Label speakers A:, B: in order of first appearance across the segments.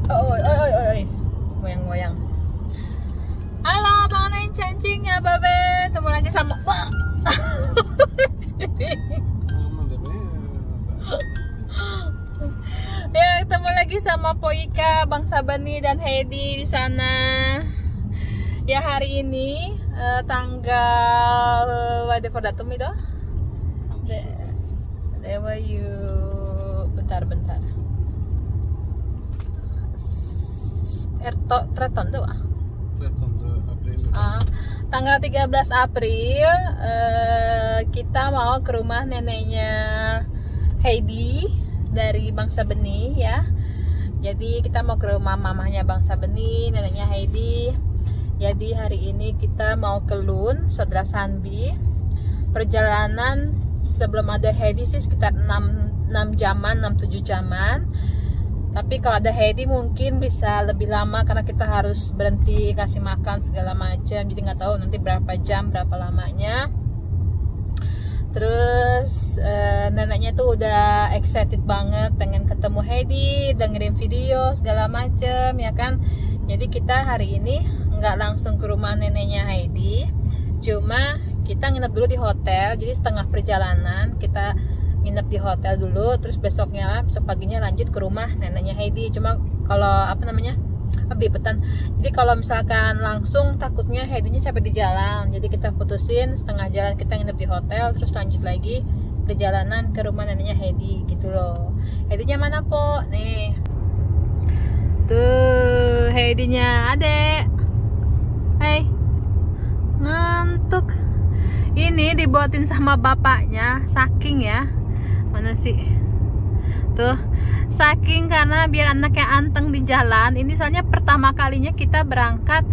A: Oh, oi, oi, oi, oi. Goyang-goyang. Halo, bangunin cacing ya, Babe. Ketemu lagi sama ya, ketemu lagi sama Poika, Bang Sabani dan Heidi di sana. Ya, hari ini tanggal what for datum itu? Dewa you bentar. Treton tuh ah.
B: 13 April.
A: Tanggal 13 April kita mau ke rumah neneknya Heidi dari Bangsa Benih ya. Jadi kita mau ke rumah mamahnya Bangsa Benih, neneknya Heidi. Jadi hari ini kita mau ke Lun, Saudara Sanbi. Perjalanan sebelum ada Heidi sih sekitar 6-7 jaman. Tapi kalau ada Heidi mungkin bisa lebih lama karena kita harus berhenti kasih makan segala macam. Jadi nggak tahu nanti berapa jam, berapa lamanya. Terus neneknya tuh udah excited banget pengen ketemu Heidi, dengerin video segala macam ya kan. Jadi kita hari ini nggak langsung ke rumah neneknya Heidi, cuma kita nginep dulu di hotel. Jadi setengah perjalanan kita nginep di hotel dulu, terus besok paginya lanjut ke rumah neneknya Heidi. Cuma kalau bebetan. Jadi kalau misalkan langsung takutnya Heidinya capek di jalan. Jadi kita putusin setengah jalan kita nginep di hotel, terus lanjut lagi perjalanan ke rumah neneknya Heidi gitu loh. Heidinya mana po? Nih. Tuh Heidinya, Adek. Hai. Ngantuk. Ini dibuatin sama bapaknya, saking ya. Mana sih? Tuh, saking karena biar anaknya anteng di jalan. Ini soalnya pertama kalinya kita berangkat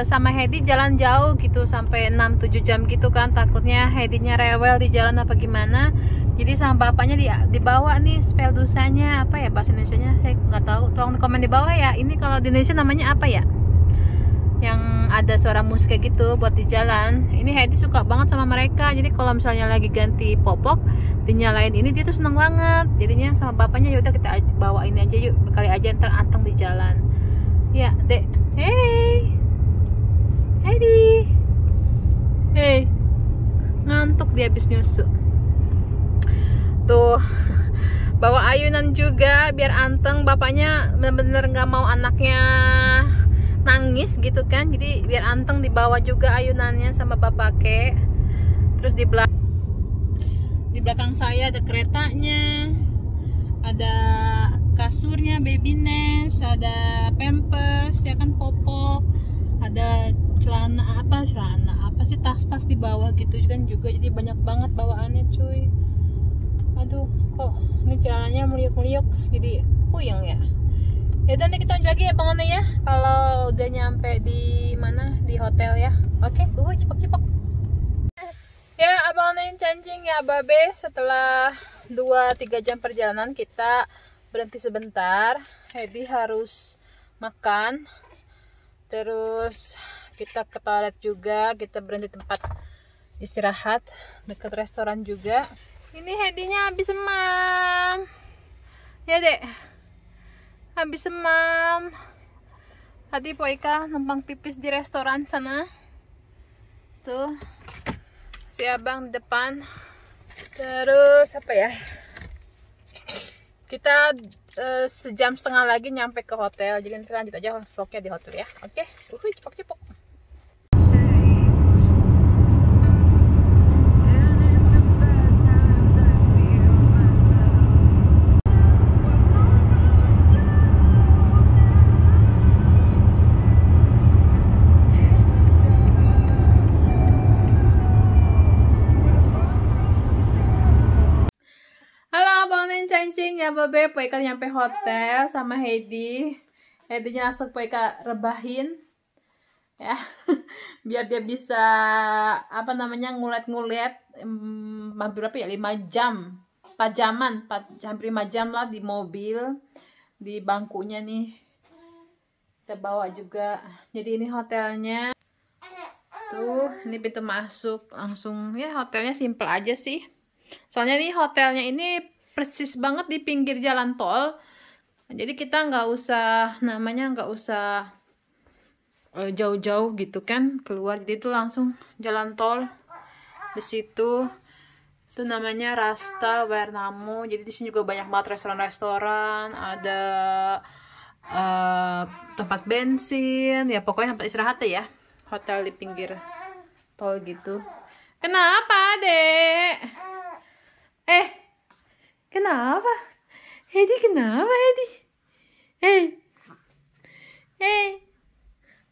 A: sama Heidi jalan jauh gitu, sampai 6-7 jam gitu kan. Takutnya Heidinya rewel di jalan apa gimana. Jadi sama bapaknya dibawa nih spell dosanya, apa ya bahasa Indonesianya saya nggak tahu. Tolong komen di bawah ya. Ini kalau di Indonesia namanya apa ya? Yang ada suara musik kayak gitu buat di jalan. Ini Heidi suka banget sama mereka. Jadi kalau misalnya lagi ganti popok dinyalain ini, dia tuh seneng banget. Jadinya sama bapaknya yaudah kita bawa ini aja yuk, kali aja ntar anteng di jalan. Ya Dek. Hey Heidi. Hey, ngantuk dia habis nyusu. Tuh bawa ayunan juga biar anteng. Bapaknya bener-bener nggak mau anaknya nangis gitu kan, jadi biar anteng dibawa juga ayunannya sama bapak ke. Terus di belakang saya ada keretanya, ada kasurnya baby nest, ada pampers ya kan, popok, ada celana apa sih, tas-tas di bawah gitu kan juga. Jadi banyak banget bawaannya cuy. Aduh kok ini celananya meliuk-meliuk jadi puyeng ya. Ya udah nih kita lanjut lagi ya bangunnya ya. Kalau udah nyampe di mana, di hotel ya. Oke, cepok. Ya abangonin cancing ya Babe. Setelah 2-3 jam perjalanan kita berhenti sebentar. Heidi harus makan. Terus kita ke toilet juga. Kita berhenti tempat istirahat dekat restoran juga. Ini Heidinya habis semam. Ya Dek, habis semam. Tadi Poika numpang pipis di restoran sana. Tuh si abang di depan. Terus apa ya, kita sejam setengah lagi nyampe ke hotel. Jadi nanti lanjut aja vlognya di hotel ya. Oke, cepok. Cancing ya Babe, Poika nyampe hotel sama Heidi. Heidinya langsung Poika rebahin ya. Biar dia bisa ngulet-ngulet hampir berapa ya, 5 jam 4 jaman, hampir 5 jam lah di mobil, di bangkunya nih kita bawa juga. Jadi ini hotelnya tuh, ini pintu masuk langsung ya. Hotelnya simple aja sih, soalnya nih hotelnya ini persis banget di pinggir jalan tol. Jadi kita nggak usah jauh-jauh gitu kan keluar. Jadi itu langsung jalan tol di situ. Itu namanya Rasta Vernamo. Jadi di sini juga banyak banget restoran-restoran, ada tempat bensin, ya pokoknya tempat istirahat ya. Hotel di pinggir tol gitu. Kenapa, Dek? Kenapa? Hedi, kenapa, Hedi?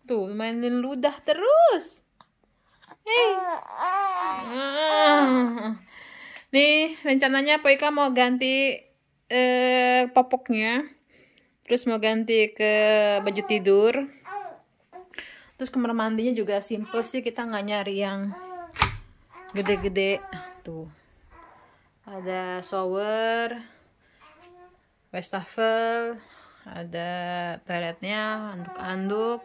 A: Tuh, mainin ludah terus. Nih, rencananya Poika mau ganti popoknya. Terus mau ganti ke baju tidur. Terus kamar mandinya juga simple sih, kita nggak nyari yang gede-gede. Tuh, ada shower, wastafel, ada toiletnya, anduk-anduk.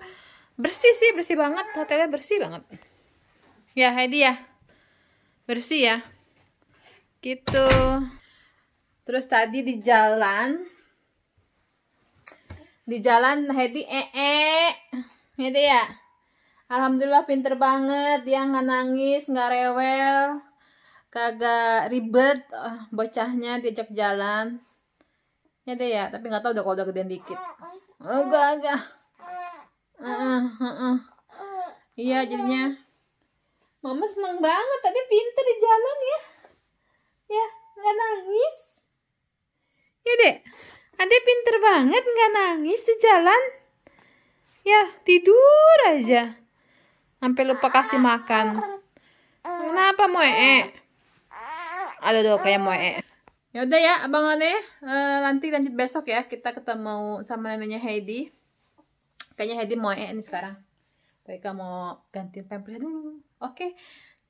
A: Bersih sih, bersih banget, hotelnya bersih banget. Ya Heidi ya, bersih ya, gitu. Terus tadi di jalan Heidi Heidi ya. Alhamdulillah pinter banget, dia nggak nangis, nggak rewel, kagak ribet, bocahnya diajak jalan. Ya deh ya, tapi nggak tahu udah kalau udah gedean dikit. Agak. Iya jadinya. Mama seneng banget, tadi pinter di jalan ya. Ya, nggak nangis. Ya deh, Ade pinter banget nggak nangis di jalan. Ya, tidur aja. Sampai lupa kasih makan. Kenapa Moe? Aduh kayak Moe. Ya udah ya, Abang Ane, nanti lanjut besok ya. Kita ketemu sama neneknya Heidi. Kayaknya Heidi Moe ini sekarang. Mereka mau ganti pampersnya dulu. Oke,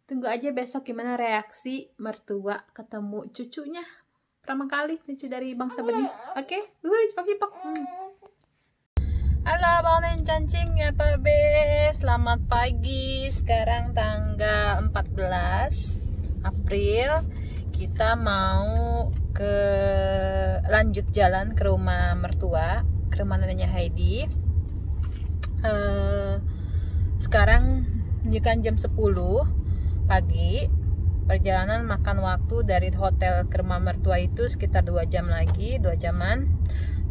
A: tunggu aja besok gimana reaksi mertua ketemu cucunya. Pertama kali cucu dari bangsa benih. Oke, cipak-cipak. Halo Bang Nen Cancing ya Pak B. Selamat pagi. Sekarang tanggal 14 April. Kita mau lanjut jalan ke rumah mertua, ke rumah neneknya Heidi. Sekarang menunjukkan jam 10 pagi. Perjalanan makan waktu dari hotel ke rumah mertua itu sekitar 2 jam lagi, 2 jaman.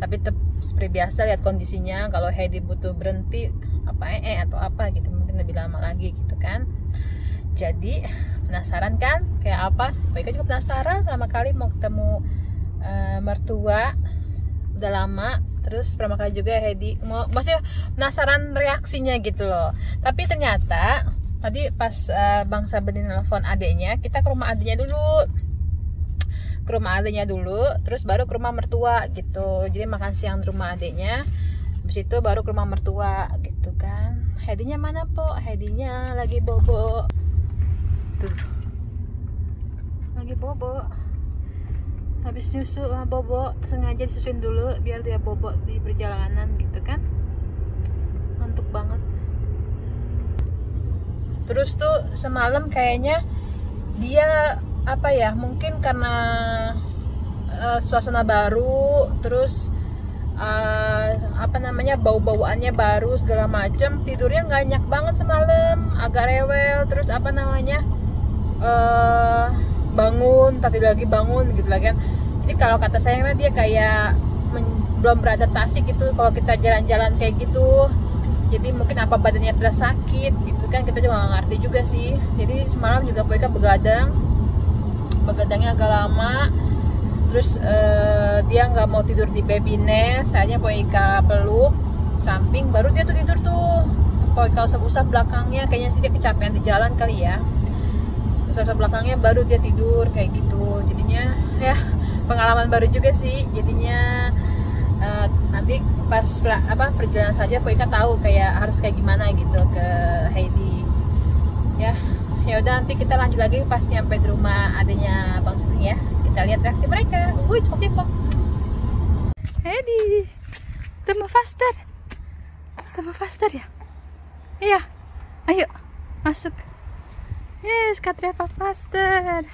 A: Tapi seperti biasa lihat kondisinya, kalau Heidi butuh berhenti atau apa gitu, mungkin lebih lama lagi gitu kan. Jadi penasaran kan kayak apa? Mereka juga penasaran, pertama kali mau ketemu mertua, udah lama. Terus pertama kali juga Heidi masih penasaran reaksinya gitu loh. Tapi ternyata tadi pas bangsa benih nelfon adeknya, kita ke rumah adeknya dulu, terus baru ke rumah mertua gitu. Jadi makan siang di rumah adeknya, habis itu baru ke rumah mertua gitu kan. Heidinya mana po? Heidinya lagi bobo tuh, lagi bobo. Habis nyusu bobo, sengaja disusuin dulu biar dia bobo di perjalanan gitu kan. Ngantuk banget. Terus tuh semalam kayaknya dia mungkin karena suasana baru, terus bau-bauannya baru segala macem, tidurnya nggak nyenyak banget semalam, agak rewel. Terus bangun, tadi lagi bangun gitu lah kan. Jadi kalau kata saya dia kayak belum beradaptasi gitu kalau kita jalan-jalan kayak gitu. Jadi mungkin apa badannya pada sakit gitu kan, kita juga nggak ngerti juga sih. Jadi semalam juga Poika begadangnya agak lama. Terus dia nggak mau tidur di baby nest, akhirnya Poika peluk samping, baru dia tuh tidur tuh. Poika usap-usap belakangnya, kayaknya sih dia kecapean di jalan kali ya. Usap-usap belakangnya baru dia tidur kayak gitu. Jadinya ya pengalaman baru juga sih. Jadinya nanti pas perjalanan saja Poika tahu kayak harus kayak gimana gitu ke Heidi. Ya udah, nanti kita lanjut lagi pas nyampe di rumah adanya Bang Seping ya. Kita lihat reaksi mereka. Cepok-cepok. Heidi, tambah faster ya. Iya, ayo masuk. Yes, Katria faster.